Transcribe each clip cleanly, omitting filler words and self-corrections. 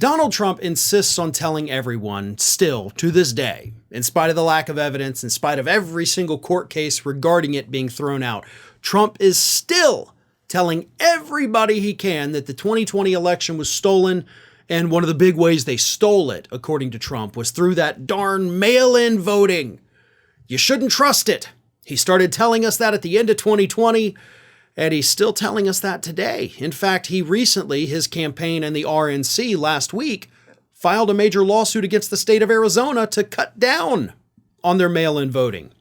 Donald Trump insists on telling everyone, still to this day, in spite of the lack of evidence, in spite of every single court case regarding it being thrown out, Trump is still telling everybody he can that the 2020 election was stolen. And one of the big ways they stole it, according to Trump, was through that darn mail-in voting. You shouldn't trust it. He started telling us that at the end of 2020, and he's still telling us that today. In fact, he recently, his campaign and the RNC last week, filed a major lawsuit against the state of Arizona to cut down on their mail-in voting.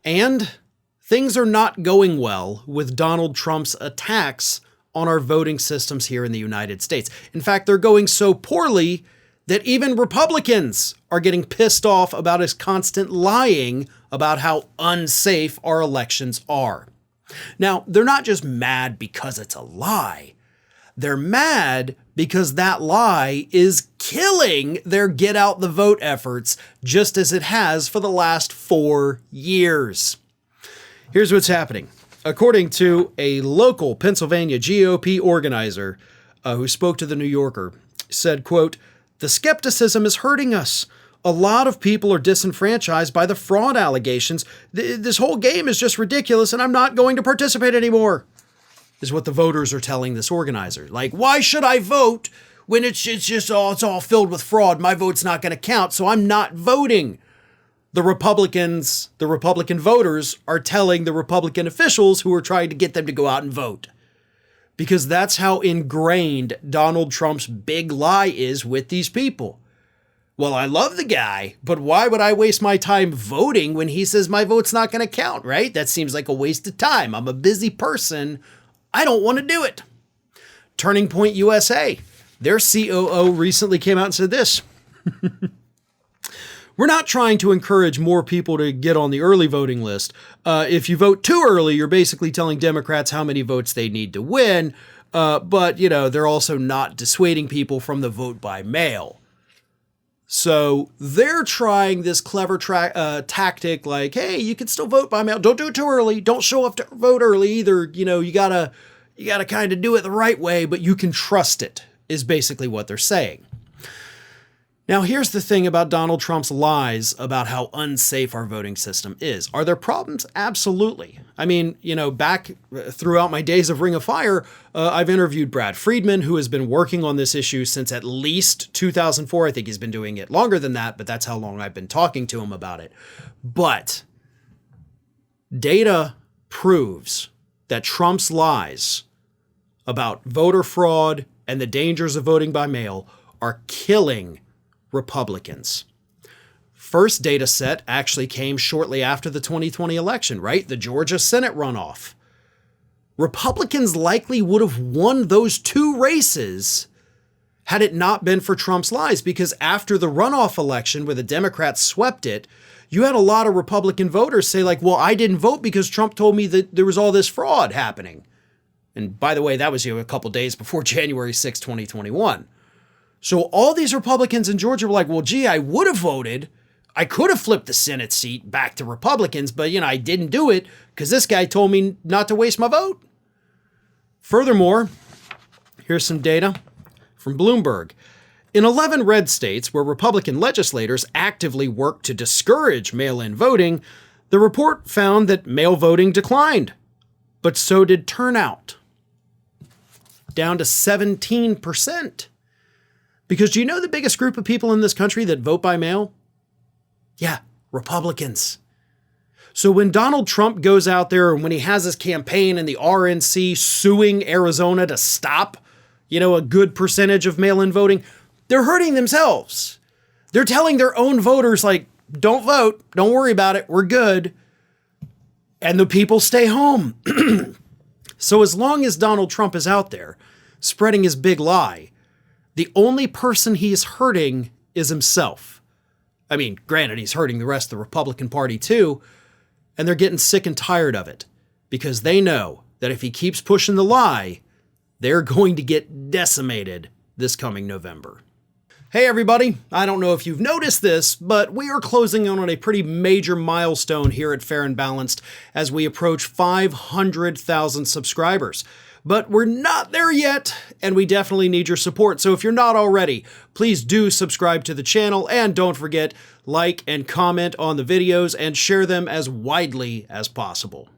And things are not going well with Donald Trump's attacks on our voting systems here in the United States. In fact, they're going so poorly that even Republicans are getting pissed off about his constant lying about how unsafe our elections are. Now, they're not just mad because it's a lie. They're mad because that lie is killing their get out the vote efforts, just as it has for the last 4 years. Here's what's happening. According to a local Pennsylvania GOP organizer who spoke to the New Yorker, said, quote, "The skepticism is hurting us. A lot of people are disenfranchised by the fraud allegations. This whole game is just ridiculous, and I'm not going to participate anymore," is what the voters are telling this organizer. Like, why should I vote when it's all filled with fraud? My vote's not going to count, so I'm not voting. The Republican voters are telling the Republican officials who are trying to get them to go out and vote. Because that's how ingrained Donald Trump's big lie is with these people. Well, I love the guy, but why would I waste my time voting when he says my vote's not going to count, right? That seems like a waste of time. I'm a busy person. I don't want to do it. Turning Point USA, their COO recently came out and said this. "We're not trying to encourage more people to get on the early voting list. If you vote too early, you're basically telling Democrats how many votes they need to win. But, they're also not dissuading people from the vote by mail." So they're trying this clever tactic like, hey, you can still vote by mail. Don't do it too early. Don't show up to vote early either. You gotta kind of do it the right way, but you can trust it, is basically what they're saying. Now, here's the thing about Donald Trump's lies about how unsafe our voting system is. Are there problems? Absolutely. I mean, back throughout my days of Ring of Fire, I've interviewed Brad Friedman, who has been working on this issue since at least 2004. I think he's been doing it longer than that, but that's how long I've been talking to him about it. But data proves that Trump's lies about voter fraud and the dangers of voting by mail are killing Republicans. First data set actually came shortly after the 2020 election, right? The Georgia Senate runoff. Republicans likely would have won those two races had it not been for Trump's lies, because after the runoff election where the Democrats swept it, you had a lot of Republican voters say like, well, I didn't vote because Trump told me that there was all this fraud happening. And by the way, that was a couple days before January 6, 2021. So all these Republicans in Georgia were like, well, gee, I would have voted. I could have flipped the Senate seat back to Republicans, but, I didn't do it because this guy told me not to waste my vote. Furthermore, here's some data from Bloomberg. In 11 red states where Republican legislators actively worked to discourage mail-in voting, the report found that mail voting declined, but so did turnout, down to 17%. Because do you know the biggest group of people in this country that vote by mail? Yeah, Republicans. So when Donald Trump goes out there and when he has his campaign and the RNC suing Arizona to stop, a good percentage of mail-in voting, they're hurting themselves. They're telling their own voters, like, don't vote, don't worry about it, we're good. And the people stay home. So as long as Donald Trump is out there spreading his big lie, the only person he's hurting is himself. I mean, granted, he's hurting the rest of the Republican Party too, and they're getting sick and tired of it because they know that if he keeps pushing the lie, they're going to get decimated this coming November. Hey everybody, I don't know if you've noticed this, but we are closing in on a pretty major milestone here at Fair and Balanced as we approach 500,000 subscribers. But we're not there yet, and we definitely need your support. So if you're not already, please do subscribe to the channel, and don't forget, like and comment on the videos and share them as widely as possible.